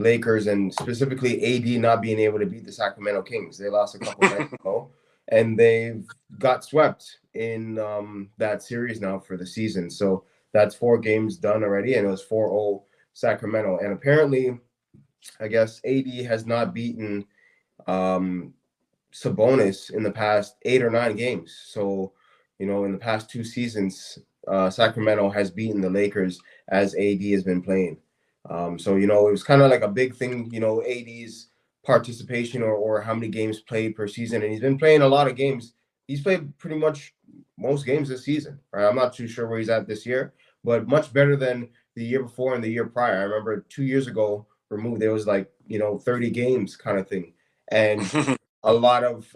Lakers and specifically AD not being able to beat the Sacramento Kings. They lost a couple nights ago, and they've got swept in that series now for the season. So that's 4 games done already, and it was 4-0 Sacramento. And apparently, I guess AD has not beaten um, Sabonis in the past 8 or 9 games. So, in the past 2 seasons, Sacramento has beaten the Lakers as AD has been playing. So, it was kind of like a big thing, AD's participation or how many games played per season. And he's been playing a lot of games. He's played pretty much most games this season, right? I'm not too sure where he's at this year, but much better than the year before and the year prior. I remember 2 years ago, removed, there was like, 30 games kind of thing. And a lot of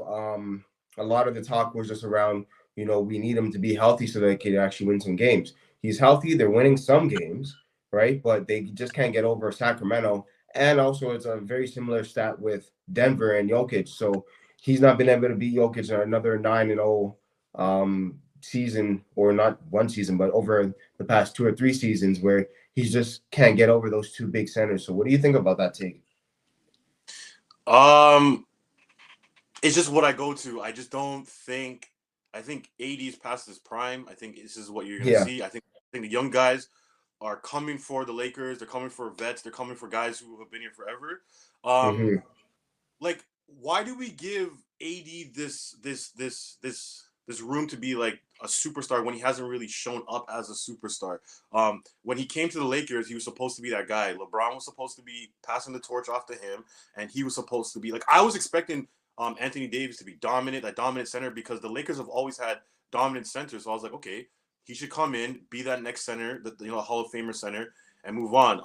the talk was just around, we need him to be healthy so they can actually win some games. He's healthy, they're winning some games, right? But they just can't get over Sacramento. And also it's a very similar stat with Denver and Jokic. So he's not been able to beat Jokic in another 9-0 season, or not one season, but over the past 2 or 3 seasons where he just can't get over those two big centers. So what do you think about that take? It's just what I go to. I just don't think. I think AD's past his prime. I think this is what you're gonna Yeah. see. I think the young guys are coming for the Lakers. They're coming for vets. They're coming for guys who have been here forever. Um, Hmm. like, why do we give AD this room to be like a superstar when he hasn't really shown up as a superstar? When he came to the Lakers, he was supposed to be that guy. LeBron was supposed to be passing the torch off to him, and he was supposed to be like, I was expecting Anthony Davis to be dominant, a dominant center, because the Lakers have always had dominant centers. So I was like, okay, he should come in, be that next center, the Hall of Famer center, and move on.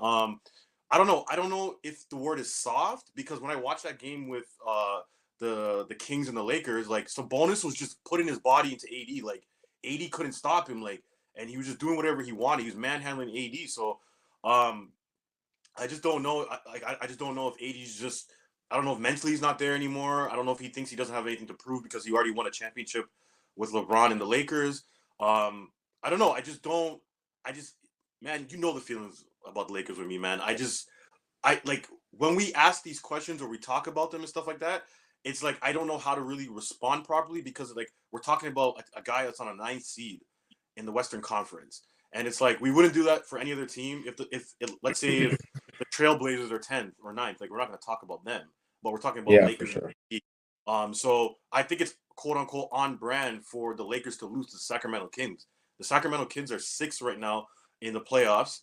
I don't know. I don't know if the word is soft, because when I watched that game with the Kings and the Lakers, like Sabonis was just putting his body into AD. Like AD couldn't stop him. Like, and he was just doing whatever he wanted. He was manhandling AD. So um, I just don't know. I just don't know if AD's just. I don't know if mentally he's not there anymore. I don't know if he thinks he doesn't have anything to prove because he already won a championship with LeBron and the Lakers. I don't know. I just don't. I just, man, you know the feelings about the Lakers with me, man. I like when we ask these questions or we talk about them and stuff like that. It's like I don't know how to really respond properly because like we're talking about a guy that's on a ninth seed in the Western Conference, and it's like we wouldn't do that for any other team. If let's say if the Trailblazers are 10th or ninth, like we're not going to talk about them, but we're talking about Yeah, for Lakers. sure. So I think it's quote unquote on brand for the Lakers to lose to the Sacramento Kings. The Sacramento Kings are sixth right now in the playoffs.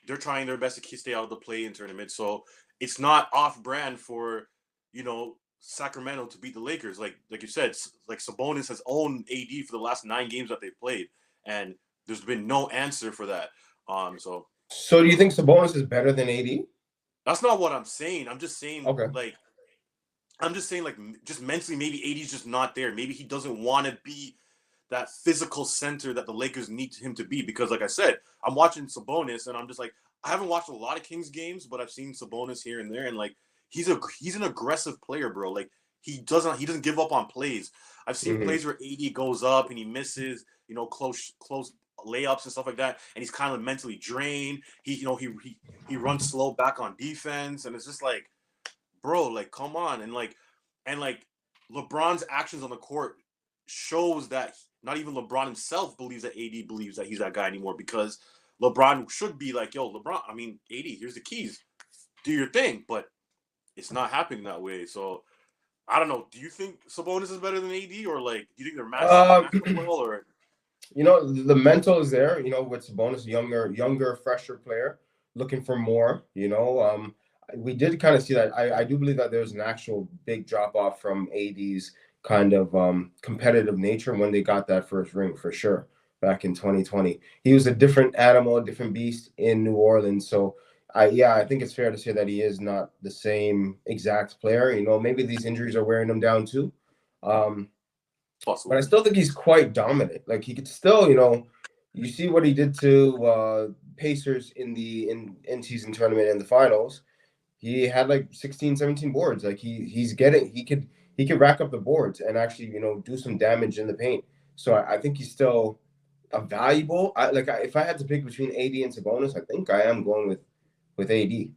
They're trying their best to stay out of the play-in tournament, so it's not off-brand for Sacramento to beat the Lakers. Like you said, like Sabonis has owned AD for the last 9 games that they've played, and there's been no answer for that. So So do you think Sabonis is better than AD? that's not what I'm saying. I'm just saying Okay. like just mentally, maybe AD's just not there. Maybe he doesn't want to be that physical center that the Lakers need him to be. Because, like I said, I'm watching Sabonis, and I'm just like, I haven't watched a lot of Kings games, but I've seen Sabonis here and there, and like he's an aggressive player, bro. Like he doesn't give up on plays. I've seen Hmm. plays where AD goes up and he misses, close layups and stuff like that, and he's kind of mentally drained. He runs slow back on defense, and it's just like, bro, like come on, and LeBron's actions on the court shows that not even LeBron himself believes that AD believes that he's that guy anymore, because LeBron should be like, yo, LeBron, I mean, AD, here's the keys, do your thing, but it's not happening that way. So I don't know. Do you think Sabonis is better than AD, or like do you think they're Um, matched up well, or the mental is there. With Sabonis, younger, fresher player, looking for more. We did kind of see that. I do believe that there's an actual big drop off from AD's kind of competitive nature when they got that first ring for sure back in 2020. He was a different animal, a different beast in New Orleans. So I think it's fair to say that he is not the same exact player. Maybe these injuries are wearing him down too. Um, but I possible? still think he's quite dominant. Like he could still, you see what he did to Pacers in the in season tournament in the finals. He had like 16, 17 boards. Like he could rack up the boards and actually, do some damage in the paint. So I think he's still a valuable. If I had to pick between AD and Sabonis, I think I am going with AD.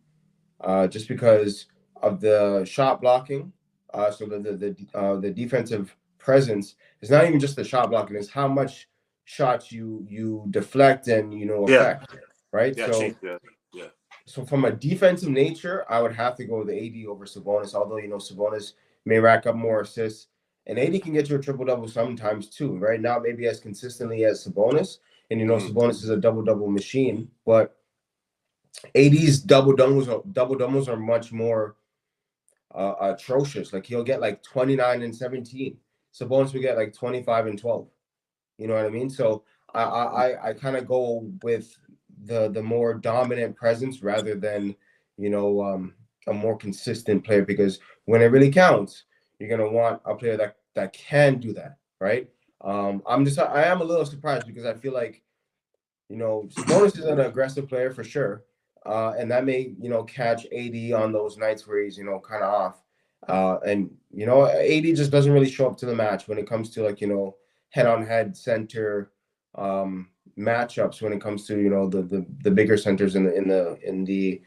just because of the shot blocking. So the defensive presence is not even just the shot blocking; it's how much shots you deflect and Yeah. affect, right? Yeah. Change. Yeah. Yeah. So from a defensive nature, I would have to go with the AD over Sabonis. Although Sabonis may rack up more assists, and AD can get you a triple double sometimes too. Right now, maybe as consistently as Sabonis, and Sabonis is a double double machine, but AD's double doubles are much more atrocious. Like he'll get like 29 and 17. Sabonis will get like 25 and 12. You know what I mean? So I kind of go with the more dominant presence rather than a more consistent player, because when it really counts, you're gonna want a player that can do that, right? I am a little surprised because I feel like Sabonis is an aggressive player for sure, and that may catch AD on those nights where he's kind of off, and AD just doesn't really show up to the match when it comes to like head-on-head center matchups when it comes to the bigger centers in the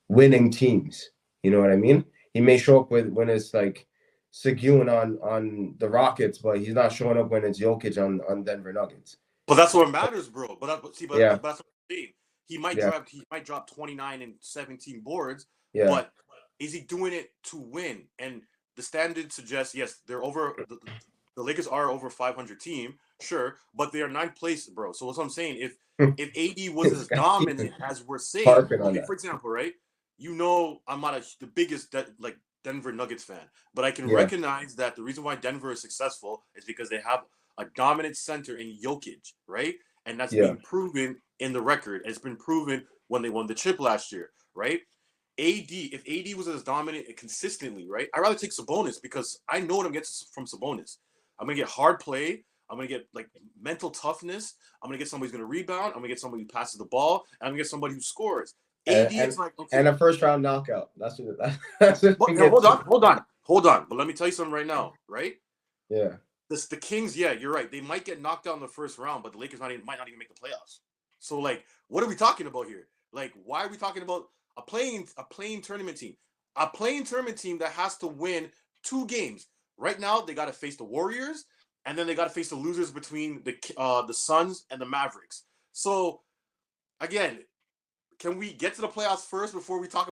winning teams. You know what I mean? He may show up when it's like Seguin on the Rockets, but he's not showing up when it's Jokic on Denver Nuggets. But that's what matters, bro. But Yeah. That's what I'm saying. He might drop 29 and 17 boards, Yeah. but is he doing it to win? And the standard suggests yes, they're over. The Lakers are over 500 team, sure, but they are ninth place, bro. So what I'm saying, if AD was as dominant as we're saying, okay, for example, right? I'm not the biggest Denver Nuggets fan, but I can recognize that the reason why Denver is successful is because they have a dominant center in Jokic, right? And that's been proven in the record. It's been proven when they won the chip last year, right? If AD was as dominant and consistently, right? I'd rather take Sabonis because I know what I'm getting from Sabonis. I'm going to get hard play. I'm going to get like mental toughness. I'm going to get somebody who's going to rebound. I'm going to get somebody who passes the ball. And I'm going to get somebody who scores. AD is like, okay. And a first round knockout. That's what hold on. But let me tell you something right now, right? Yeah. The Kings, yeah, you're right. They might get knocked out in the first round, but the Lakers might not even make the playoffs. So like, what are we talking about here? Like, why are we talking about a playing tournament team? A playing tournament team that has to win 2 games. Right now, they got to face the Warriors, and then they got to face the losers between the Suns and the Mavericks. So, again, can we get to the playoffs first before we talk